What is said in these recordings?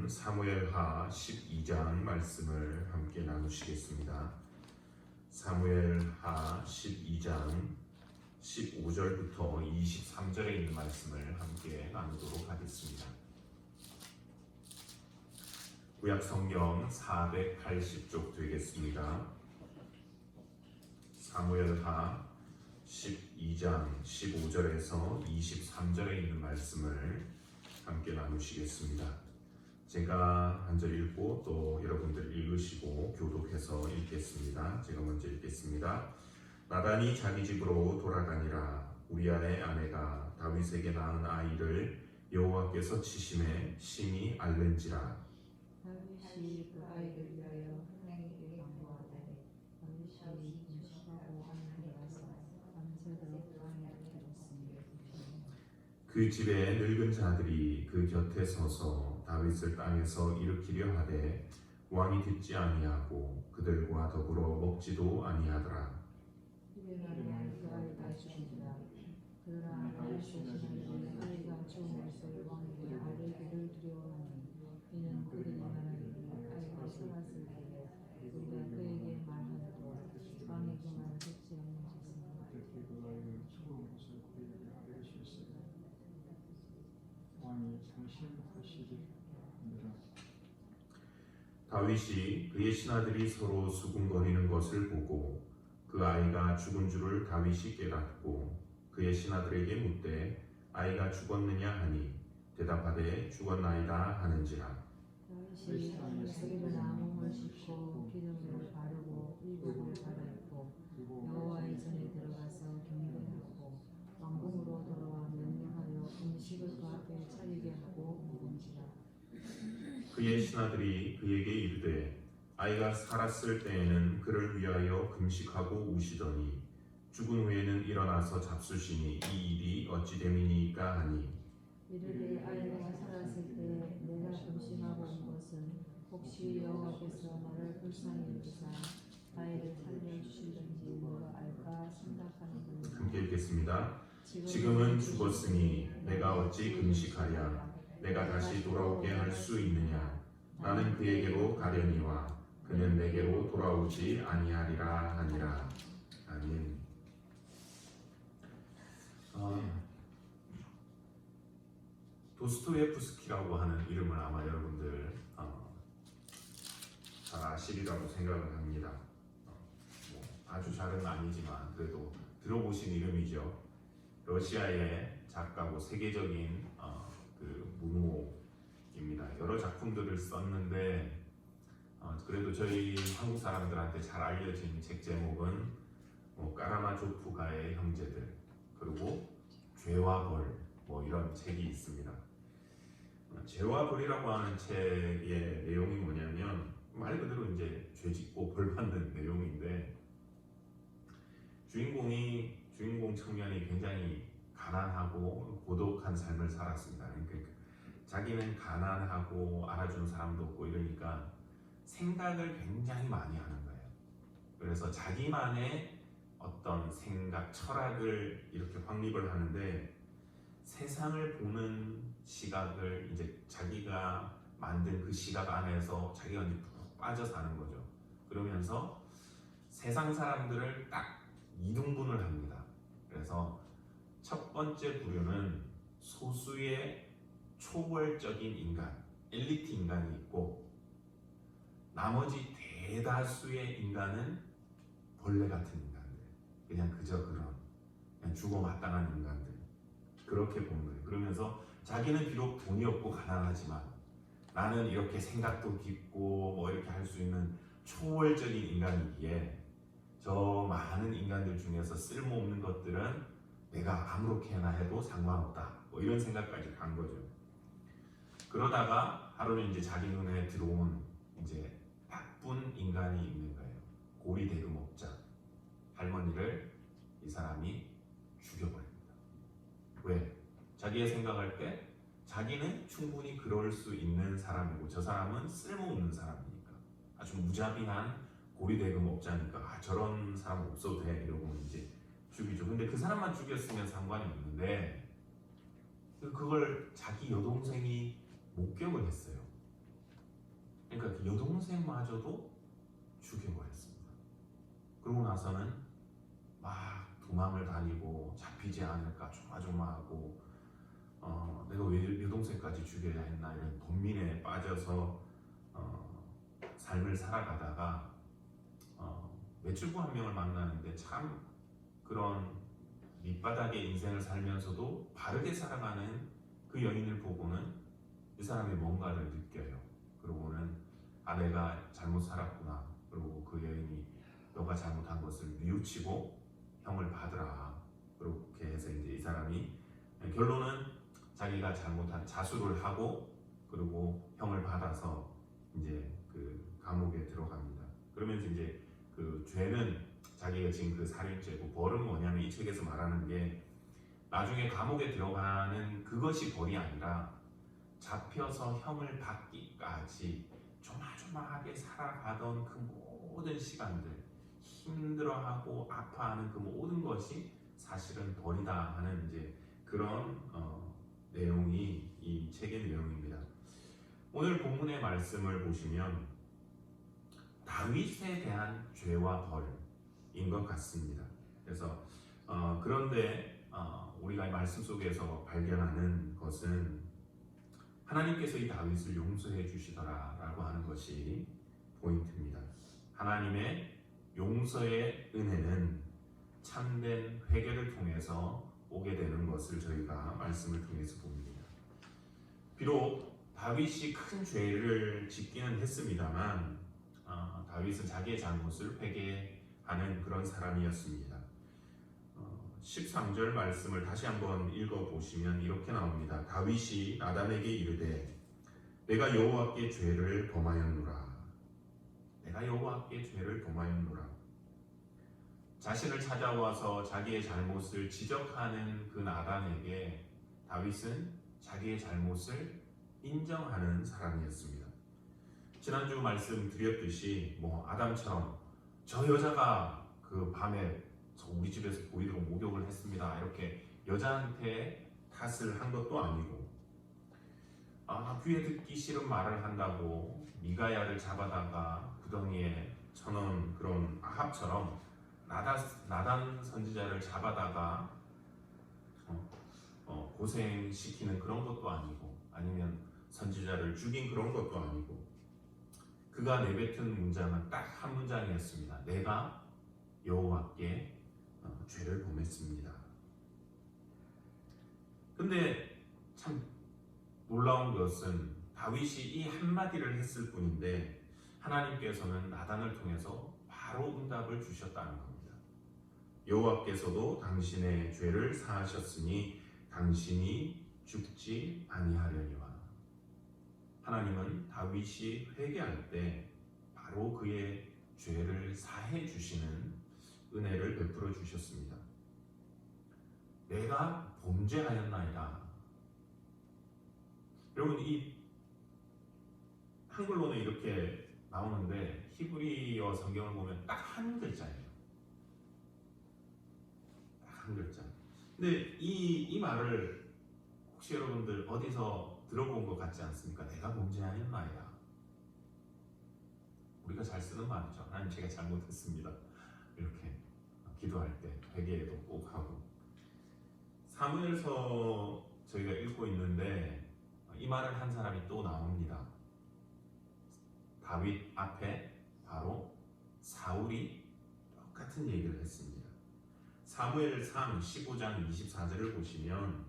오늘은 사무엘하 12장 말씀을 함께 나누시겠습니다. 사무엘하 12장 15절부터 23절에 있는 말씀을 함께 나누도록 하겠습니다. 구약 성경 480쪽 되겠습니다. 사무엘하 12장 15절에서 23절에 있는 말씀을 함께 나누시겠습니다. 제가 한 절 읽고 또 여러분들 읽으시고 교독해서 읽겠습니다. 제가 먼저 읽겠습니다. 나단이 자기 집으로 돌아가니라. 우리아의 아내가 다윗에게 낳은 아이를 여호와께서 치심에 심히 앓는지라. 다윗이 그 아이를 위하여 하나님께 간구하되 다윗이 금식하고 하나님께 가서 밤새도록 왕의 앞에 섰으니 그 집에 늙은 자들이 그 곁에 서서 다윗을 땅에서 일으키려 하되 왕이 듣지 아니하고 그들과 더불어 먹지도 아니하더라. 이르나니 그 아이가 죽으리라. 그러나 다윗이 시기를 아이가 죽음을 왕에게 아뢰기를 두려워하니 이는 그들이 말하기를 아이가 살았을 때에 우리가 그에게 말하여도 왕이 그 말을 듣지 않으셨으나 그 아이를 죽은 것을 그에게 알려주셨으니 왕이 당신하시기를 하니라. 다윗이 그의 신하들이 서로 수군거리는 것을 보고 그 아이가 죽은 줄을 다윗이 깨닫고 그의 신하들에게 묻되 아이가 죽었느냐 하니 대답하되 죽었나이다 하는지라. 다윗이 밤새 일어나 몸을 씻고 기름을 바르고 의복을 갈아입고 여호와의 전에 들어가서 경배하고 왕궁으로 돌아와 명령하여 음식을 그 앞에 차리게 하고 먹은지라. 그의 신하들이 그에게 이르되 아이가 살았을 때에는 그를 위하여 금식하고 우시더니 죽은 후에는 일어나서 잡수시니 이 일이 어찌 됨이니까 하니 이르되 아이가 살았을 때 내가 금식하고 온 것은 혹시 여호와께서 나를 불쌍히 여기사 아이를 살려주실는지 누가 알까 생각하는구나. 함께 읽겠습니다. 지금은 죽었으니 내가 어찌 금식하랴. 내가 다시 돌아오게 할 수 있느냐. 나는 그에게로 가려니와 그는 내게로 돌아오지 아니하리라 하니라. 아멘. 도스토예프스키라고 하는 이름을 아마 여러분들 잘 아시리라고 생각을 합니다. 뭐 아주 잘은 아니지만 그래도 들어보신 이름이죠. 러시아의 작가고 세계적인 그 문호입니다. 여러 작품들을 썼는데 그래도 저희 한국 사람들한테 잘 알려진 책 제목은 까라마조프가의 형제들 그리고 죄와 벌 이런 책이 있습니다. 죄와 벌이라고 하는 책의 내용이 뭐냐면 말 그대로 이제 죄짓고 벌 받는 내용인데 주인공 청년이 굉장히 가난하고 고독한 삶을 살았습니다. 그러니까 자기는 가난하고 알아주는 사람도 없고 이러니까 생각을 굉장히 많이 하는 거예요. 그래서 자기만의 어떤 생각, 철학을 이렇게 확립을 하는데 세상을 보는 시각을 이제 자기가 만든 그 시각 안에서 자기가 이제 푹 빠져 사는 거죠. 그러면서 세상 사람들을 딱 이등분을 합니다. 그래서 첫 번째 부류는 소수의 초월적인 인간, 엘리트 인간이 있고 나머지 대다수의 인간은 벌레 같은 인간들, 그냥 그저 그냥 죽어 마땅한 인간들 그렇게 보는 거예요. 그러면서 자기는 비록 돈이 없고 가난하지만 나는 이렇게 생각도 깊고 이렇게 할 수 있는 초월적인 인간이기에 저 많은 인간들 중에서 쓸모없는 것들은 내가 아무렇게나 해도 상관없다 이런 생각까지 간 거죠. 그러다가 하루는 이제 자기 눈에 들어온 이제 나쁜 인간이 있는 거예요. 고리 대금업자 할머니를 이 사람이 죽여버립니다. 왜? 자기의 생각할 때 자기는 충분히 그럴 수 있는 사람이고 저 사람은 쓸모없는 사람이니까 아주 무자비한 고리대금업자니까 저런 사람 없어도 돼 이러고 이제 죽이죠. 근데 그 사람만 죽였으면 상관이 없는데 그걸 자기 여동생이 목격을 했어요. 여동생마저도 죽여버렸습니다. 그러고 나서는 막 도망을 다니고 잡히지 않을까 조마조마하고 내가 왜 여동생까지 죽여야 했나 이런 번민에 빠져서 삶을 살아가다가 매출부 한 명을 만나는데 참 그런 밑바닥의 인생을 살면서도 바르게 살아가는 그 여인을 보고는 이 사람이 뭔가를 느껴요. 그러고는 내가 잘못 살았구나. 그리고 그 여인이 너가 잘못한 것을 뉘우치고 형을 받으라. 그렇게 해서 이제 이 사람이 결론은 자기가 잘못한 자수를 하고 그리고 형을 받아서 이제 그 감옥에 들어갑니다. 그러면서 이제 그 죄는 자기가 지금 그 살인죄고 벌은 뭐냐면 이 책에서 말하는 게 나중에 감옥에 들어가는 그것이 벌이 아니라 잡혀서 형을 받기까지 조마조마하게 살아가던 그 모든 시간들 힘들어하고 아파하는 그 모든 것이 사실은 벌이다 하는 이제 그런 내용이 이 책의 내용입니다. 오늘 본문의 말씀을 보시면 다윗에 대한 죄와 벌인 것 같습니다. 그래서 그런데 우리가 이 말씀 속에서 발견하는 것은 하나님께서 이 다윗을 용서해 주시더라라고 하는 것이 포인트입니다. 하나님의 용서의 은혜는 참된 회개를 통해서 오게 되는 것을 저희가 말씀을 통해서 봅니다. 비록 다윗이 큰 죄를 짓기는 했습니다만 다윗은 자기의 잘못을 회개하는 그런 사람이었습니다. 13절 말씀을 다시 한번 읽어보시면 이렇게 나옵니다. 다윗이 나단에게 이르되 내가 여호와께 죄를 범하였노라. 내가 여호와께 죄를 범하였노라. 자신을 찾아와서 자기의 잘못을 지적하는 그 나단에게 다윗은 자기의 잘못을 인정하는 사람이었습니다. 지난주 말씀드렸듯이 아담처럼 저 여자가 그 밤에 우리 집에서 보이도록 목욕을 했습니다. 이렇게 여자한테 탓을 한 것도 아니고 귀에 듣기 싫은 말을 한다고 미가야를 잡아다가 구덩이에 쳐넣은 그런 아합처럼 나단 선지자를 잡아다가 고생시키는 그런 것도 아니고 아니면 선지자를 죽인 그런 것도 아니고 그가 내뱉은 문장은 딱 한 문장이었습니다. 내가 여호와께 죄를 범했습니다. 근데 참 놀라운 것은 다윗이 이 한마디를 했을 뿐인데 하나님께서는 나단을 통해서 바로 응답을 주셨다는 겁니다. 여호와께서도 당신의 죄를 사하셨으니 당신이 죽지 아니하려니와. 하나님은 다윗이 회개할 때 바로 그의 죄를 사해 주시는 은혜를 베풀어 주셨습니다. 내가 범죄하였나이다. 여러분 이 한글로는 이렇게 나오는데 히브리어 성경을 보면 딱 한 글자예요. 딱 한 글자. 근데 이 말을 혹시 여러분들 어디서 들어본 것 같지 않습니까? 내가 범죄하였나이다. 우리가 잘 쓰는 말이죠. 하나님 제가 잘못했습니다. 이렇게 기도할 때 회개도 꼭 하고. 사무엘서 저희가 읽고 있는데 이 말을 한 사람이 또 나옵니다. 다윗 앞에 바로 사울이 똑같은 얘기를 했습니다. 사무엘상 15장 24절을 보시면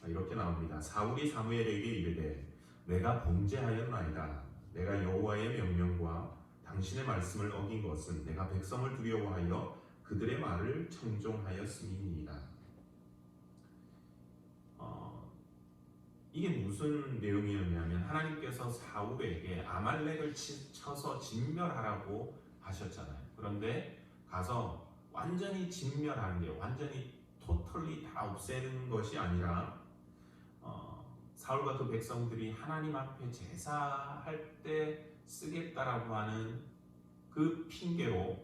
이렇게 나옵니다. 사울이 사무엘에게 이르되 내가 범죄하였나이다. 내가 여호와의 명령과 당신의 말씀을 어긴 것은 내가 백성을 두려워하여 그들의 말을 청종하였음이니이다. 이게 무슨 내용이었냐면 하나님께서 사울에게 아말렉을 쳐서 진멸하라고 하셨잖아요. 그런데 가서 완전히 진멸하는 게 완전히 토털리 다 없애는 것이 아니라 사울과 그 백성들이 하나님 앞에 제사할 때 쓰겠다라고 하는 그 핑계로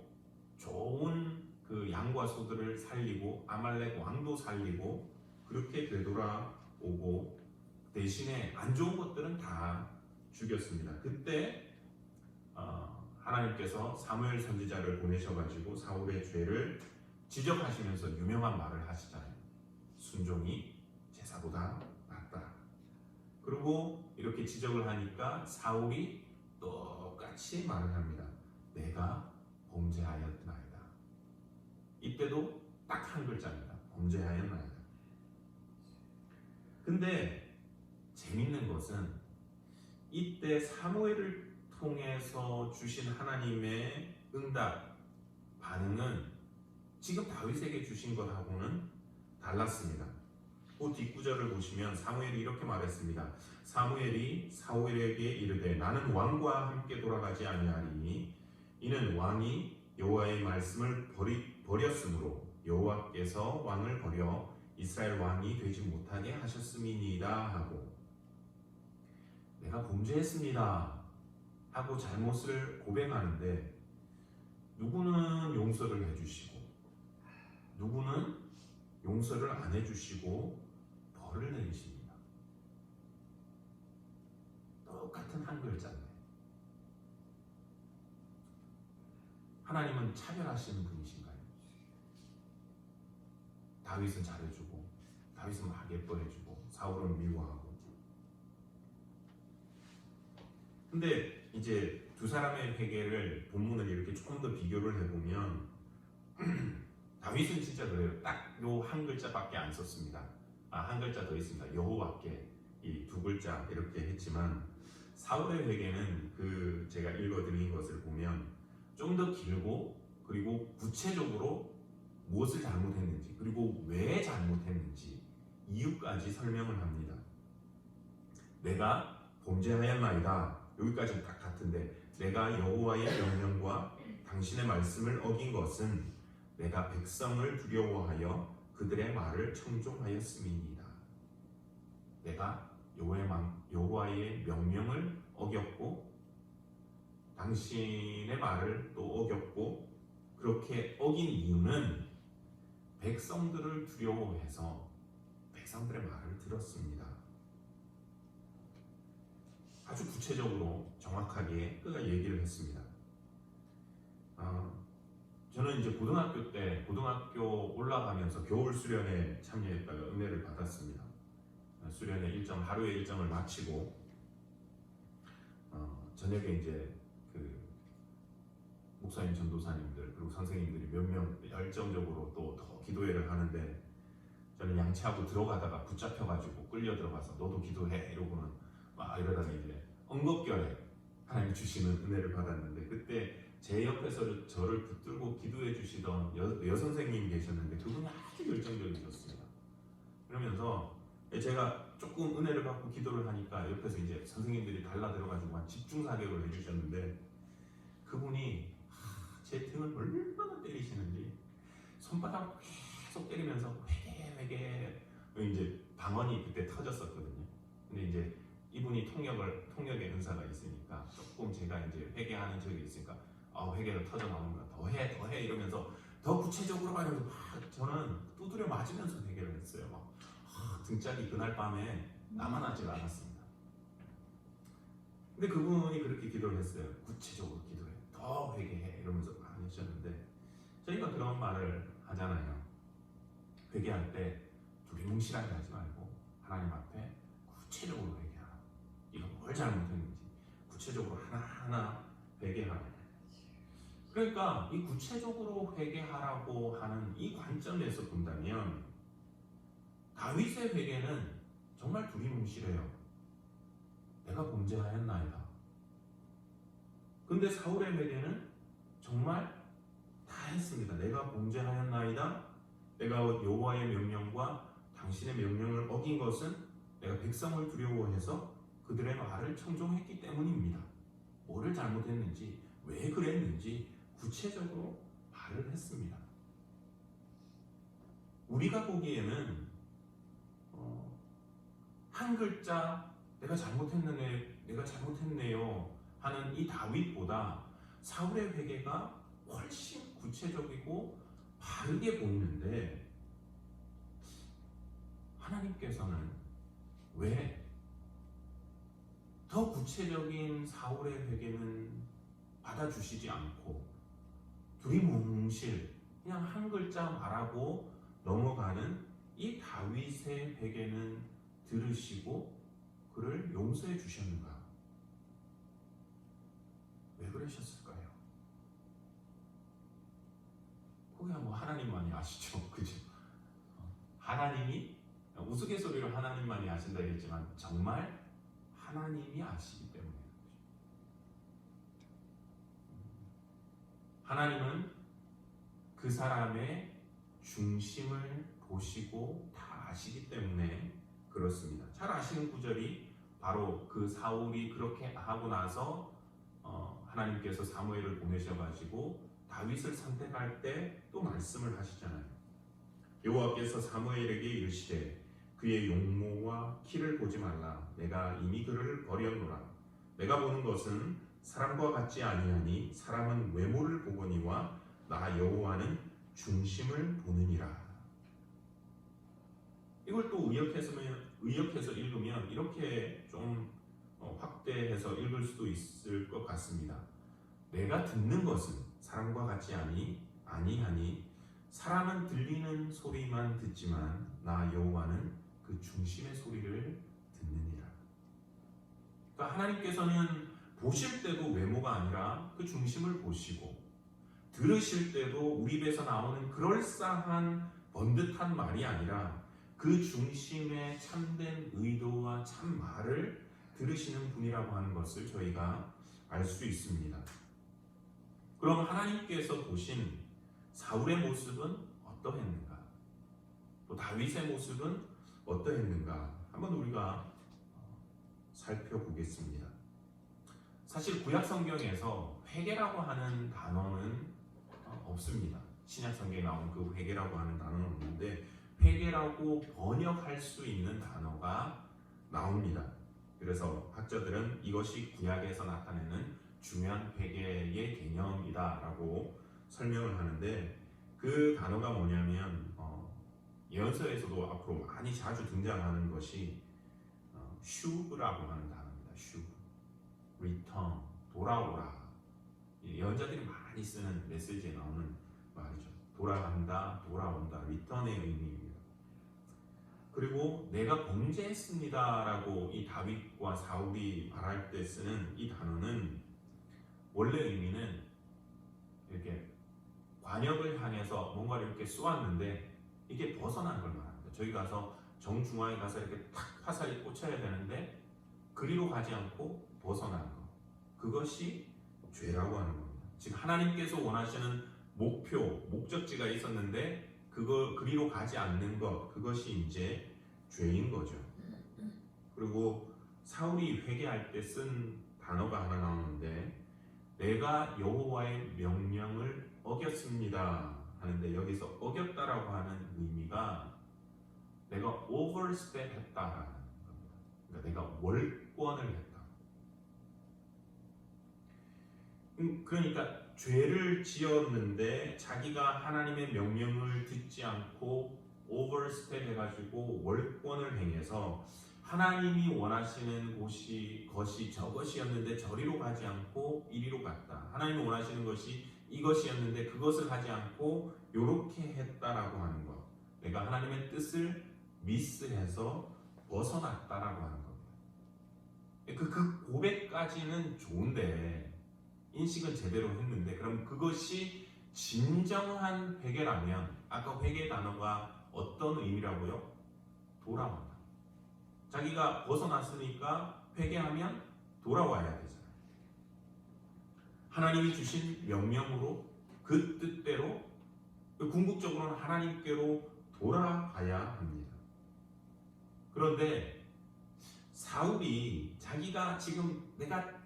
좋은 그 양과 소들을 살리고 아말렉 왕도 살리고 그렇게 되돌아오고 대신에 안 좋은 것들은 다 죽였습니다. 그때 하나님께서 사무엘 선지자를 보내셔가지고 사울의 죄를 지적하시면서 유명한 말을 하시잖아요. 순종이 제사보다 낫다. 그리고 이렇게 지적을 하니까 사울이 똑같이 말을 합니다. 내가 범죄하였나이다. 이때도 딱 한 글자입니다. 범죄하였나이다. 근데 재밌는 것은 이때 사무엘을 통해서 주신 하나님의 응답, 반응은 지금 다윗에게 주신 것하고는 달랐습니다. 그 뒷구절을 보시면 사무엘이 이렇게 말했습니다. 사무엘이 사울에게 이르되 나는 왕과 함께 돌아가지 아니하리니 이는 왕이 여호와의 말씀을 버렸으므로 여호와께서 왕을 버려 이스라엘 왕이 되지 못하게 하셨음이니이다 하고, 내가 범죄했습니다 하고 잘못을 고백하는데 누구는 용서를 해주시고 누구는 용서를 안 해주시고 벌을 내리십니다. 똑같은 한 글자인데 하나님은 차별하시는 분이신가요? 다윗은 잘해주고 다윗은 막 예뻐해주고 사울은 미워하고. 근데 이제 두 사람의 회개를 본문을 이렇게 조금 더 비교를 해보면 다윗은 진짜 그래요. 딱 요 한 글자밖에 안 썼습니다. 한 글자 더 있습니다. 여호와께 이 두 글자 이렇게 했지만 사울의 회개는 그 제가 읽어드린 것을 보면 좀 더 길고 그리고 구체적으로 무엇을 잘못했는지 그리고 왜 잘못했는지 이유까지 설명을 합니다. 내가 범죄하였나이다. 여기까지는 딱 같은데 내가 여호와의 명령과 당신의 말씀을 어긴 것은 내가 백성을 두려워하여 그들의 말을 청종하였음이니이다. 내가 여호와의 명령을 어겼고 당신의 말을 또 어겼고 그렇게 어긴 이유는 백성들을 두려워해서 백성들의 말을 들었습니다. 아주 구체적으로 정확하게 그가 얘기를 했습니다. 저는 이제 고등학교 올라가면서 겨울 수련회 참여했다가 은혜를 받았습니다. 수련회 일정 하루의 일정을 마치고 저녁에 이제 그 목사님, 전도사님들 그리고 선생님들이 몇 명 열정적으로 또 더 기도회를 하는데 저는 양치하고 들어가다가 붙잡혀가지고 끌려 들어가서 너도 기도해 이러고는 막 이러다가 이제 엉겁결에 하나님 주시는 은혜를 받았는데 그때 제 옆에서 저를 붙들고 기도해 주시던 여선생님이 계셨는데 그분이 아주 열정적이셨습니다. 그러면서 제가 조금 은혜를 받고 기도를 하니까 옆에서 이제 선생님들이 달라들어가지고 집중 사격을 해주셨는데 그분이 제 등을 얼마나 때리시는지 손바닥을 계속 때리면서 회개 이제 방언이 그때 터졌었거든요. 근데 이제 이분이 통역의 은사가 있으니까 조금 제가 이제 회개하는 적이 있으니까 회개가 터져 나오는 거야. 더해 이러면서 더 구체적으로 하면서 막 저는 두드려 맞으면서 회개를 했어요. 막 등짝이 그날 밤에 남아나질 않았습니다. 근데 그분이 그렇게 기도를 했어요. 구체적으로 기도해. 더 회개해 이러면서 많이 하셨는데 저희가 그런 말을 하잖아요. 회개할 때 두리뭉실하게 하지 말고 하나님 앞에 구체적으로 회개하라. 이거 뭘 잘못했는지 구체적으로 하나하나 회개하라. 그러니까 이 구체적으로 회개하라고 하는 이 관점에서 본다면 다윗의 회개는 정말 두리뭉실해요. 내가 범죄하였나이다. 근데 사울의 회개는 정말 다 했습니다. 내가 범죄하였나이다. 내가 여호와의 명령과 당신의 명령을 어긴 것은 내가 백성을 두려워해서 그들의 말을 청종했기 때문입니다. 뭐를 잘못했는지 왜 그랬는지 구체적으로 말을 했습니다. 우리가 보기에는 한 글자 내가 잘못했네요 하는 이 다윗보다 사울의 회개가 훨씬 구체적이고 바르게 보이는데 하나님께서는 왜 더 구체적인 사울의 회개는 받아주시지 않고 두리뭉실 그냥 한 글자 말하고 넘어가는 이 다윗의 회개는 들으시고 그를 용서해 주셨는가? 왜 그러셨을까요? 그야 뭐 하나님만이 아시죠, 그죠? 하나님이 우스갯소리로 하나님만이 아신다 했지만 정말 하나님이 아시기 때문에 하나님은 그 사람의 중심을 보시고 다 아시기 때문에 그렇습니다. 잘 아시는 구절이 바로 그 사울이 그렇게 하고 나서 하나님께서 사무엘을 보내셔가지고 다윗을 선택할 때 또 말씀을 하시잖아요. 여호와께서 사무엘에게 이르시되 그의 용모와 키를 보지 말라. 내가 이미 그를 버렸노라. 내가 보는 것은 사람과 같지 아니하니 사람은 외모를 보거니와 나 여호와는 중심을 보느니라. 이걸 또 의역해서 읽으면 이렇게 좀 확대해서 읽을 수도 있을 것 같습니다. 내가 듣는 것은 사람과 같지 아니하니 사람은 들리는 소리만 듣지만 나 여호와는 그 중심의 소리를 듣느니라. 그러니까 하나님께서는 보실 때도 외모가 아니라 그 중심을 보시고 들으실 때도 우리 입에서 나오는 그럴싸한 번듯한 말이 아니라 그 중심의 참된 의도와 참 말을 들으시는 분이라고 하는 것을 저희가 알 수 있습니다. 그럼 하나님께서 보신 사울의 모습은 어떠했는가? 또 다윗의 모습은 어떠했는가? 한번 우리가 살펴보겠습니다. 사실 구약 성경에서 회개라고 하는 단어는 없습니다. 신약 성경에 나온 그 회개라고 하는 단어는 없는데 회개라고 번역할 수 있는 단어가 나옵니다. 그래서 학자들은 이것이 구약에서 나타내는 중요한 회개의 개념이다라고 설명을 하는데 그 단어가 뭐냐면 예언서에서도 앞으로 많이 자주 등장하는 것이 슈브라고 하는 단어입니다. 슈브, return, 돌아오라. 예언자들이 많이 쓰는 메시지에 나오는 말이죠. 돌아간다, 돌아온다, return의 의미입니다. 그리고 내가 범죄했습니다라고 이 다윗과 사울이 말할 때 쓰는 이 단어는 원래 의미는 이렇게 관역을 향해서 뭔가를 이렇게 쏘았는데 이게 벗어난 걸 말합니다. 저희 가서 정중앙에 가서 이렇게 탁 화살이 꽂혀야 되는데 그리로 가지 않고 벗어난 것, 그것이 죄라고 하는 겁니다. 즉 하나님께서 원하시는 목표, 목적지가 있었는데 그리로 가지 않는 것, 그것이 이제 죄인 거죠. 그리고 사울이 회개할 때 쓴 단어가 하나 나오는데 내가 여호와의 명령을 어겼습니다 하는데 여기서 어겼다라고 하는 의미가 내가 overstep 했다라는 겁니다. 그러니까 내가 월권을 했다. 그러니까 죄를 지었는데 자기가 하나님의 명령을 듣지 않고 overstep 해가지고 월권을 행해서 하나님이 원하시는 것이 저것이었는데 저리로 가지 않고 이리로 갔다. 하나님이 원하시는 것이 이것이었는데 그것을 하지 않고 요렇게 했다라고 하는 것. 내가 하나님의 뜻을 미스해서 벗어났다라고 하는 겁니다. 그 고백까지는 좋은데 인식은 제대로 했는데 그럼 그것이 진정한 회개라면 아까 회개 단어가 어떤 의미라고요? 돌아온다. 자기가 벗어났으니까 회개하면 돌아와야 되잖아요. 하나님이 주신 명령으로 그 뜻대로 궁극적으로는 하나님께로 돌아가야 합니다. 그런데 사울이 자기가 지금 내가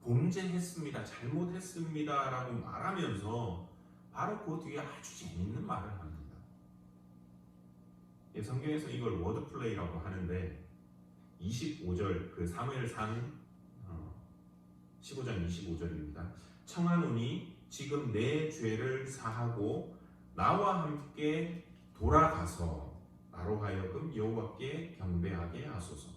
범죄했습니다, 잘못했습니다 라고 말하면서 바로 그 뒤에 아주 재밌는 말을 합니다. 성경에서 이걸 워드플레이라고 하는데 25절 그 사무엘상 15장 25절입니다. 청하노니 지금 내 죄를 사하고 나와 함께 돌아가서 나로 하여금 여호와께 경배하게 하소서.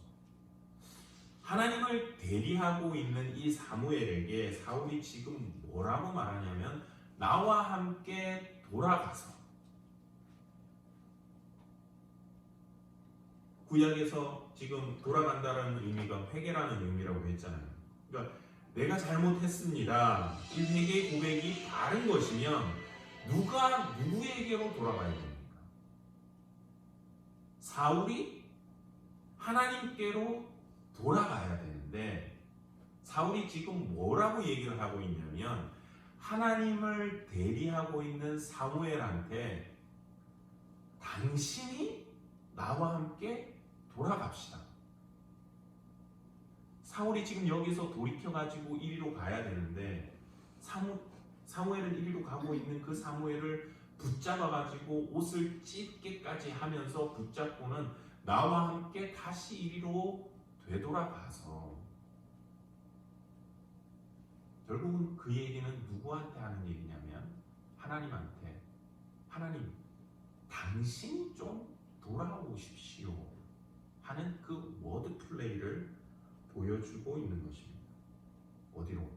하나님을 대리하고 있는 이 사무엘에게 사울이 지금 뭐라고 말하냐면 나와 함께 돌아가서, 구약에서 지금 돌아간다라는 의미가 회개라는 의미라고 했잖아요. 그러니까 내가 잘못했습니다. 이 회개 고백이 바른 것이면 누가 누구에게로 돌아가야 됩니까? 사울이 하나님께로 돌아가야 되는데 사울이 지금 뭐라고 얘기를 하고 있냐면 하나님을 대리하고 있는 사무엘한테 당신이 나와 함께 돌아갑시다. 사울이 지금 여기서 돌이켜가지고 이리로 가야 되는데 사무엘은 이리로 가고 있는 그 사무엘을 붙잡아가지고 옷을 찢게까지 하면서 붙잡고는 나와 함께 다시 이리로 되돌아가서 결국은 그 얘기는 누구한테 하는 얘기냐면 하나님한테, 하나님 당신이 좀 돌아오십시오 하는 그 워드 플레이를 보여주고 있는 것입니다. 어디로?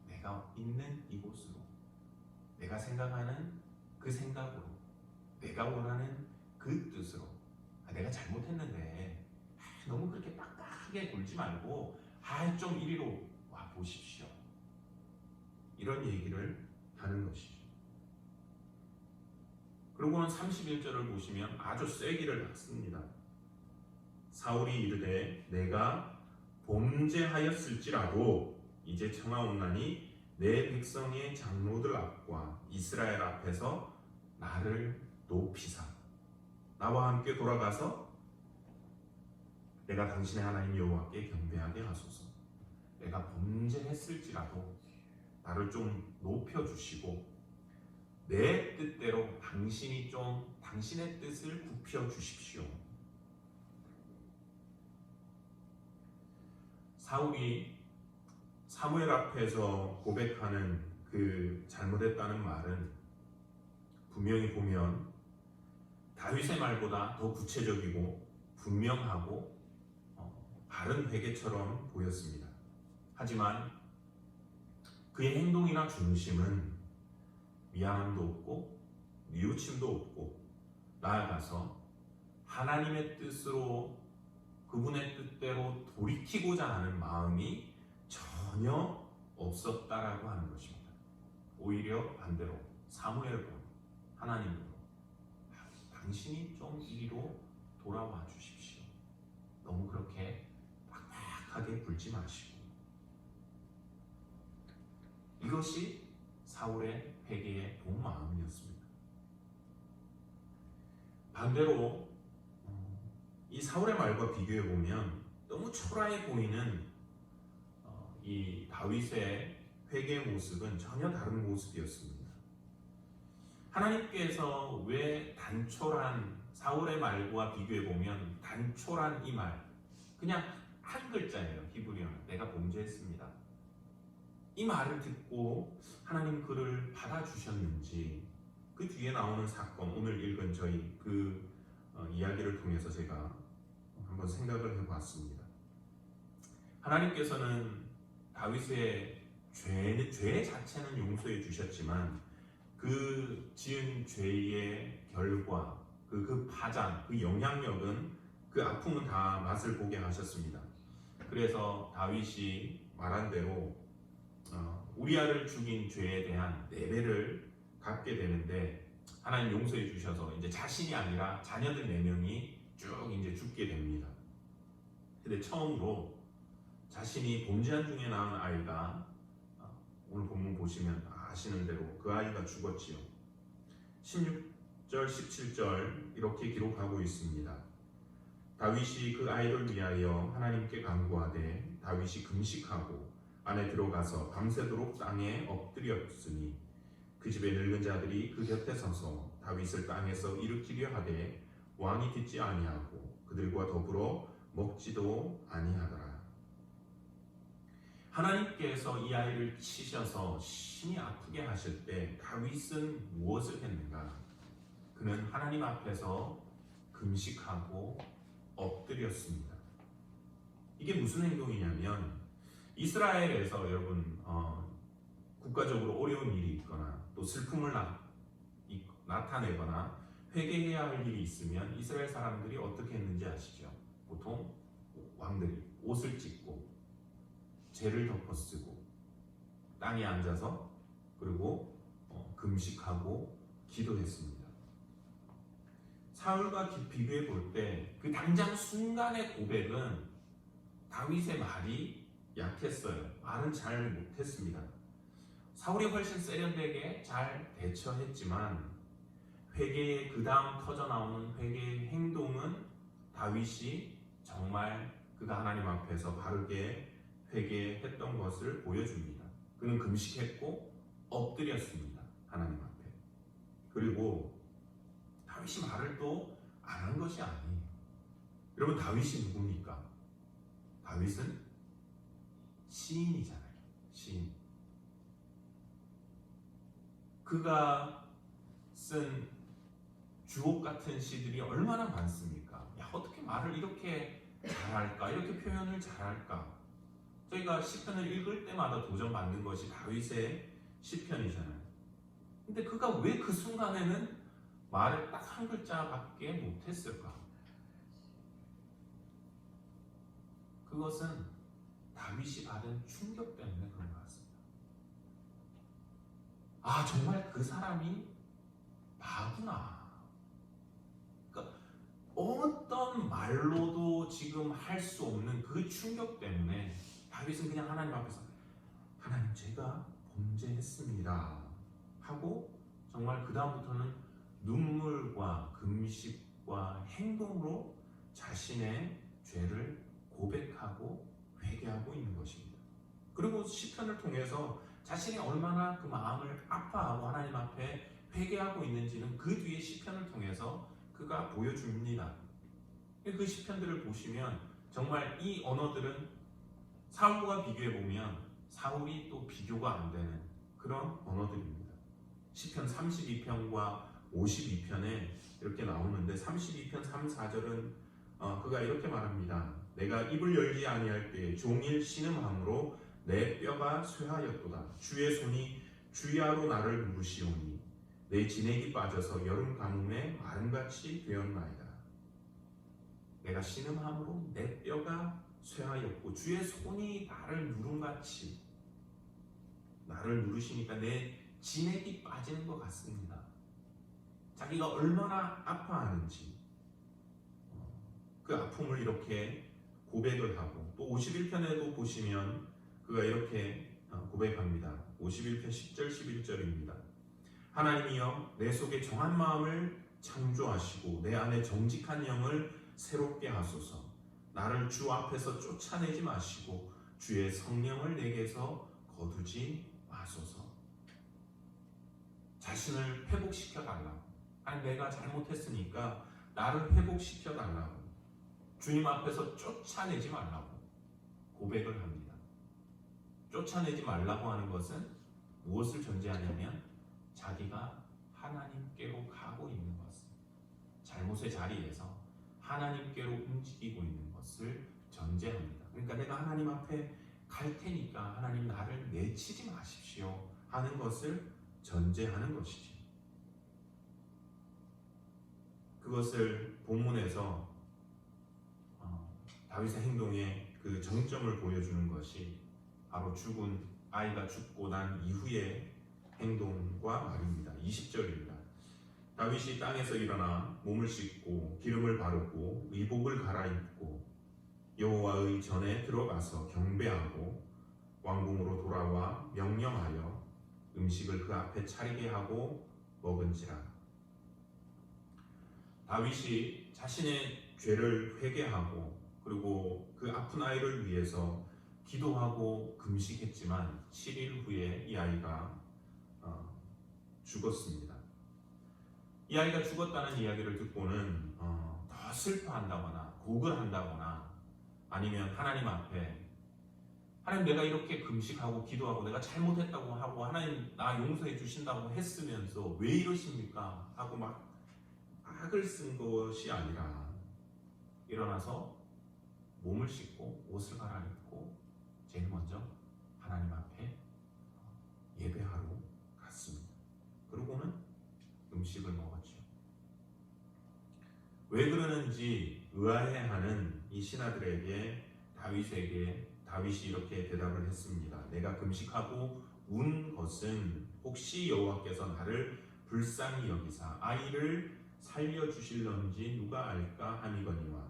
내가 있는 이곳으로, 내가 생각하는 그 생각으로, 내가 원하는 그 뜻으로. 내가 잘못했는데 너무 그렇게 빡빡하게 굴지 말고 좀 이리로 와 보십시오. 이런 얘기를 하는 것이죠. 그리고는 31절을 보시면 아주 쐐기를 박습니다. 사울이 이르되 내가 범죄하였을지라도 이제 청하옵나니 내 백성의 장로들 앞과 이스라엘 앞에서 나를 높이사 나와 함께 돌아가서 내가 당신의 하나님 여호와께 경배하게 하소서. 내가 범죄했을지라도 나를 좀 높여주시고 내 뜻대로 당신이 좀 당신의 뜻을 굽혀 주십시오. 사울이 사무엘 앞에서 고백하는 그 잘못했다는 말은 분명히 보면 다윗의 말보다 더 구체적이고 분명하고 바른 회개처럼 보였습니다. 하지만 그의 행동이나 중심은 미안함도 없고 뉘우침도 없고 나아가서 하나님의 뜻으로 그분의 뜻대로 돌이키고자 하는 마음이 전혀 없었다라고 하는 것입니다. 오히려 반대로 사무엘로 하나님으로 당신이 좀 이리로 돌아와 주십시오. 너무 그렇게 빡빡하게 굴지 마시고. 이것이 사울의 회개의 본 마음이었습니다. 반대로 이 사울의 말과 비교해 보면 너무 초라해 보이는 이 다윗의 회개 모습은 전혀 다른 모습이었습니다. 하나님께서 왜 단촐한 사울의 말과 비교해 보면 단촐한 이 말, 그냥 한 글자예요. 히브리어는 내가 범죄했습니다. 이 말을 듣고 하나님 그를 받아주셨는지, 그 뒤에 나오는 사건, 오늘 읽은 저희 그 이야기를 통해서 제가 한번 생각을 해보았습니다. 하나님께서는 다윗의 죄 자체는 용서해 주셨지만 그 지은 죄의 결과, 그 파장, 그 영향력은, 그 아픔은 다 맛을 보게 하셨습니다. 그래서 다윗이 말한 대로 우리아를 죽인 죄에 대한 내배를 갚게 되는데 하나님 용서해 주셔서 이제 자신이 아니라 자녀들 4명이 쭉 이제 죽게 됩니다. 근데 처음으로 자신이 범죄한 중에 낳은 아이가, 오늘 본문 보시면 아시는 대로 그 아이가 죽었지요. 16절 17절 이렇게 기록하고 있습니다. 다윗이 그 아이를 위하여 하나님께 간구하되 다윗이 금식하고 안에 들어가서 밤새도록 땅에 엎드렸으니 그 집의 늙은 자들이 그 곁에 서서 다윗을 땅에서 일으키려 하되 왕이 듣지 아니하고 그들과 더불어 먹지도 아니하더라. 하나님께서 이 아이를 치셔서 심히 아프게 하실 때 다윗은 무엇을 했는가? 그는 하나님 앞에서 금식하고 엎드렸습니다. 이게 무슨 행동이냐면 이스라엘에서 여러분 국가적으로 어려운 일이 있거나 또 슬픔을 나타내거나 회개해야 할 일이 있으면 이스라엘 사람들이 어떻게 했는지 아시죠? 보통 왕들이 옷을 찢고 죄를 덮어쓰고 땅에 앉아서 그리고 금식하고 기도했습니다. 사울과 비교해 볼 때 그 당장 순간의 고백은 다윗의 말이 약했어요. 말은 잘 못했습니다. 사울이 훨씬 세련되게 잘 대처했지만 회개의 그 다음 터져나오는 회개의 행동은 다윗이 정말 그가 하나님 앞에서 바르게 회개했던 것을 보여줍니다. 그는 금식했고 엎드렸습니다. 하나님 앞에. 그리고 다윗이 말을 또 안 한 것이 아니에요. 여러분 다윗이 누굽니까? 다윗은 시인이잖아요. 시인. 그가 쓴 주옥 같은 시들이 얼마나 많습니까? 야, 어떻게 말을 이렇게 잘할까? 이렇게 표현을 잘할까? 저희가 시편을 읽을 때마다 도전받는 것이 다윗의 시편이잖아요. 근데 그가 왜 그 순간에는 말을 딱 한 글자밖에 못했을까? 그것은 다윗이 받은 충격 때문에 그런 것 같습니다. 아, 정말 그 사람이 나구나. 그러니까 어떤 말로도 지금 할 수 없는 그 충격 때문에 다윗은 그냥 하나님 앞에서 하나님 제가 범죄했습니다 하고 정말 그 다음부터는 눈물과 금식과 행동으로 자신의 죄를 고백하고 회개하고 있는 것입니다. 그리고 시편을 통해서 자신이 얼마나 그 마음을 아파하고 하나님 앞에 회개하고 있는지는 그 뒤에 시편을 통해서 그가 보여줍니다. 그 시편들을 보시면 정말 이 언어들은 사울과 비교해보면 사울이 또 비교가 안 되는 그런 언어들입니다. 시편 32편과 52편에 이렇게 나오는데 32편 3, 4절은 그가 이렇게 말합니다. 내가 입을 열지 아니할 때에 종일 신음함으로 내 뼈가 쇠하였도다. 주의 손이 주야로 나를 누르시오니 내 진액이 빠져서 여름 가뭄에 마름같이 되었나이다. 내가 신음함으로 내 뼈가 쇠하였고 주의 손이 나를 누름같이 나를 누르시니까 내 진액이 빠지는 것 같습니다. 자기가 얼마나 아파하는지 그 아픔을 이렇게 고백을 하고 또 51편에도 보시면 그가 이렇게 고백합니다. 51편 10절 11절입니다. 하나님이여 내 속에 정한 마음을 창조하시고 내 안에 정직한 영을 새롭게 하소서. 나를 주 앞에서 쫓아내지 마시고 주의 성령을 내게서 거두지 마소서. 자신을 회복시켜 달라고. 아니 내가 잘못했으니까 나를 회복시켜 달라고. 주님 앞에서 쫓아내지 말라고 고백을 합니다. 쫓아내지 말라고 하는 것은 무엇을 전제하냐면 자기가 하나님께로 가고 있는 것을, 잘못의 자리에서 하나님께로 움직이고 있는 것을 전제합니다. 그러니까 내가 하나님 앞에 갈 테니까 하나님 나를 내치지 마십시오 하는 것을 전제하는 것이지. 그것을 본문에서 다윗의 행동의 그 정점을 보여주는 것이 바로 죽은 아이가 죽고 난 이후의 행동과 말입니다. 20절입니다. 다윗이 땅에서 일어나 몸을 씻고 기름을 바르고 의복을 갈아입고 여호와의 전에 들어가서 경배하고 왕궁으로 돌아와 명령하여 음식을 그 앞에 차리게 하고 먹은지라. 다윗이 자신의 죄를 회개하고 그리고 그 아픈 아이를 위해서 기도하고 금식했지만 7일 후에 이 아이가 죽었습니다. 이 아이가 죽었다는 이야기를 듣고는 더 슬퍼한다거나 고글한다거나 아니면 하나님 앞에 하나님 내가 이렇게 금식하고 기도하고 내가 잘못했다고 하고 하나님 나 용서해 주신다고 했으면서 왜 이러십니까? 하고 막 악을 쓴 것이 아니라 일어나서 몸을 씻고 옷을 갈아입고 제일 먼저 하나님 앞에 예배하러 갔습니다. 그러고는 음식을 먹었죠. 왜 그러는지 의아해하는 이 신하들에게 다윗이 이렇게 대답을 했습니다. 내가 금식하고 운 것은 혹시 여호와께서 나를 불쌍히 여기사 아이를 살려주실런지 누가 알까 함이거니와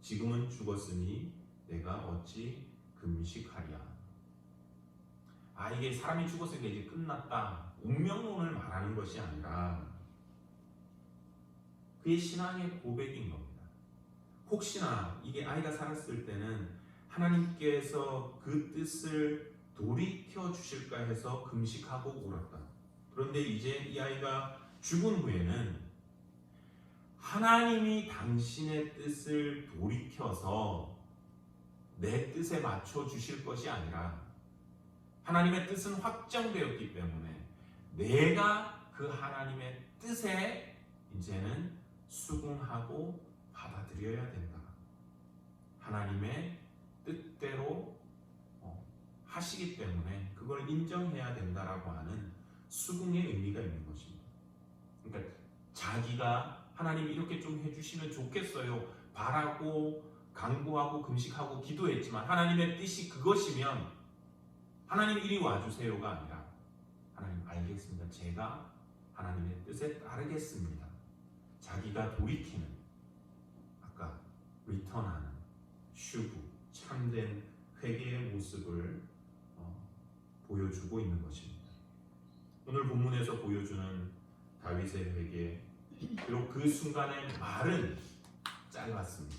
지금은 죽었으니 내가 어찌 금식하랴. 이게 사람이 죽었으니까 이제 끝났다, 운명론을 말하는 것이 아니라 그의 신앙의 고백인 겁니다. 혹시나 이게 아이가 살았을 때는 하나님께서 그 뜻을 돌이켜 주실까 해서 금식하고 울었다. 그런데 이제 이 아이가 죽은 후에는 하나님이 당신의 뜻을 돌이켜서 내 뜻에 맞춰 주실 것이 아니라 하나님의 뜻은 확정되었기 때문에 내가 그 하나님의 뜻에 이제는 수긍하고 받아들여야 된다. 하나님의 뜻대로 하시기 때문에 그걸 인정해야 된다라고 하는 수긍의 의미가 있는 것입니다. 그러니까 자기가 하나님이 이렇게 좀 해주시면 좋겠어요 바라고 간구하고 금식하고 기도했지만 하나님의 뜻이 그것이면 하나님 이리 와주세요가 아니라 하나님 알겠습니다. 제가 하나님의 뜻에 따르겠습니다. 자기가 돌이키는, 아까 리턴하는, 슈브, 참된 회개의 모습을 보여주고 있는 것입니다. 오늘 본문에서 보여주는 다윗의 회개, 비록 그 순간의 말은 짧았습니다.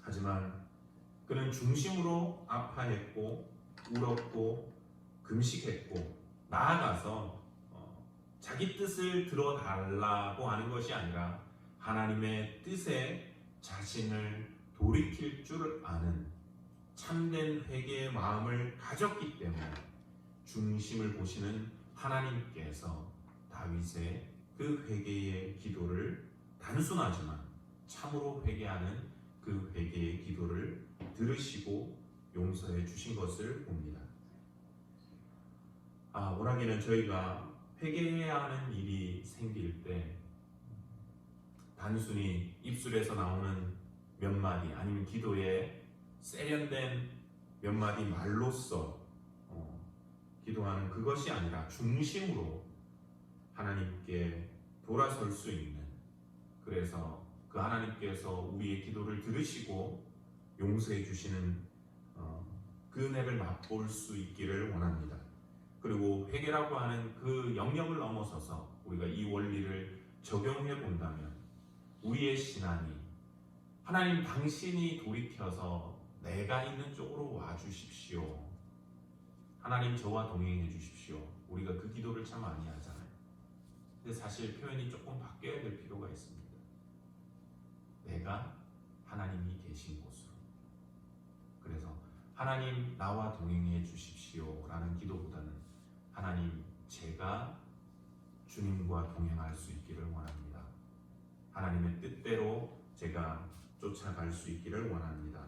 하지만 그는 중심으로 아파했고 울었고 금식했고 나아가서 자기 뜻을 들어달라고 하는 것이 아니라 하나님의 뜻에 자신을 돌이킬 줄 아는 참된 회개의 마음을 가졌기 때문에 중심을 보시는 하나님께서 다윗의 그 회개의 기도를 단순하지만 참으로 회개하는 그 회개의 기도를 들으시고 용서해 주신 것을 봅니다. 워낙에는 저희가 회개해야 하는 일이 생길 때 단순히 입술에서 나오는 몇 마디 아니면 기도에 세련된 몇 마디 말로써 기도하는 그것이 아니라 중심으로 하나님께 돌아설 수 있는, 그래서 그 하나님께서 우리의 기도를 들으시고 용서해 주시는 그 은혜를 맛볼 수 있기를 원합니다. 그리고 회개라고 하는 그 영역을 넘어서서 우리가 이 원리를 적용해 본다면 우리의 신앙이 하나님 당신이 돌이켜서 내가 있는 쪽으로 와 주십시오. 하나님 저와 동행해 주십시오. 우리가 그 기도를 참 많이 하잖아요. 근데 사실 표현이 조금 바뀌어야 될 필요가 있습니다. 내가 하나님이 계신 곳으로. 그래서 하나님 나와 동행해 주십시오 라는 기도보다는 하나님 제가 주님과 동행할 수 있기를 원합니다. 하나님의 뜻대로 제가 쫓아갈 수 있기를 원합니다.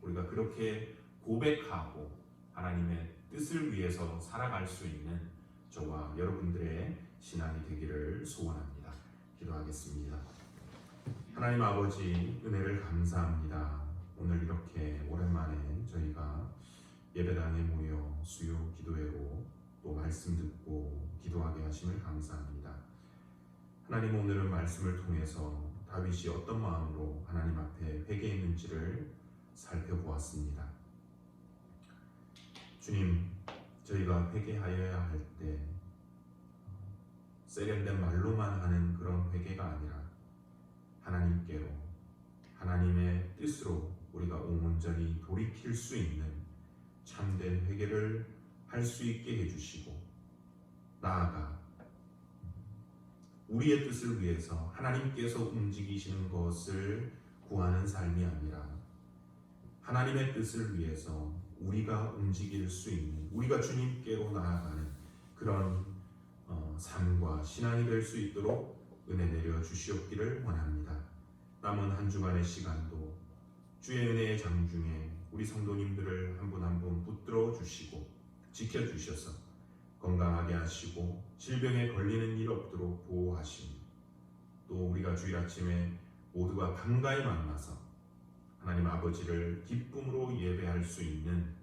우리가 그렇게 고백하고 하나님의 뜻을 위해서 살아갈 수 있는 저와 여러분들의 신앙이 되기를 소원합니다. 기도하겠습니다. 하나님 아버지, 은혜를 감사합니다. 오늘 이렇게 오랜만에 저희가 예배당에 모여 수요 기도회로 또 말씀 듣고 기도하게 하심을 감사합니다. 하나님, 오늘은 말씀을 통해서 다윗이 어떤 마음으로 하나님 앞에 회개했는지를 살펴보았습니다. 주님, 저희가 회개하여야 할 때 세련된 말로만 하는 그런 회개가 아니라 하나님께로, 하나님의 뜻으로 우리가 온전히 돌이킬 수 있는 참된 회개를 할 수 있게 해주시고, 나아가 우리의 뜻을 위해서 하나님께서 움직이시는 것을 구하는 삶이 아니라 하나님의 뜻을 위해서 우리가 움직일 수 있는, 우리가 주님께로 나아가는 그런 삶과 신앙이 될 수 있도록 은혜 내려 주시옵기를 원합니다. 남은 한 주간의 시간도 주의 은혜의 장중에 우리 성도님들을 한 분 한 분 붙들어 주시고 지켜주셔서 건강하게 하시고 질병에 걸리는 일 없도록 보호하시며 또 우리가 주일 아침에 모두가 반가이 만나서 하나님 아버지를 기쁨으로 예배할 수 있는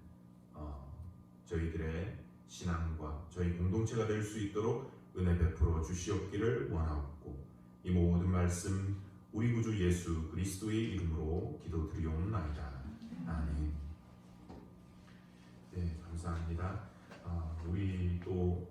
저희들의 신앙과 저희 공동체가 될 수 있도록 은혜 베풀어 주시옵기를 원하옵고 이 모든 말씀 우리 구주 예수 그리스도의 이름으로 기도드리옵나이다. 아멘. 네, 감사합니다. 우리 또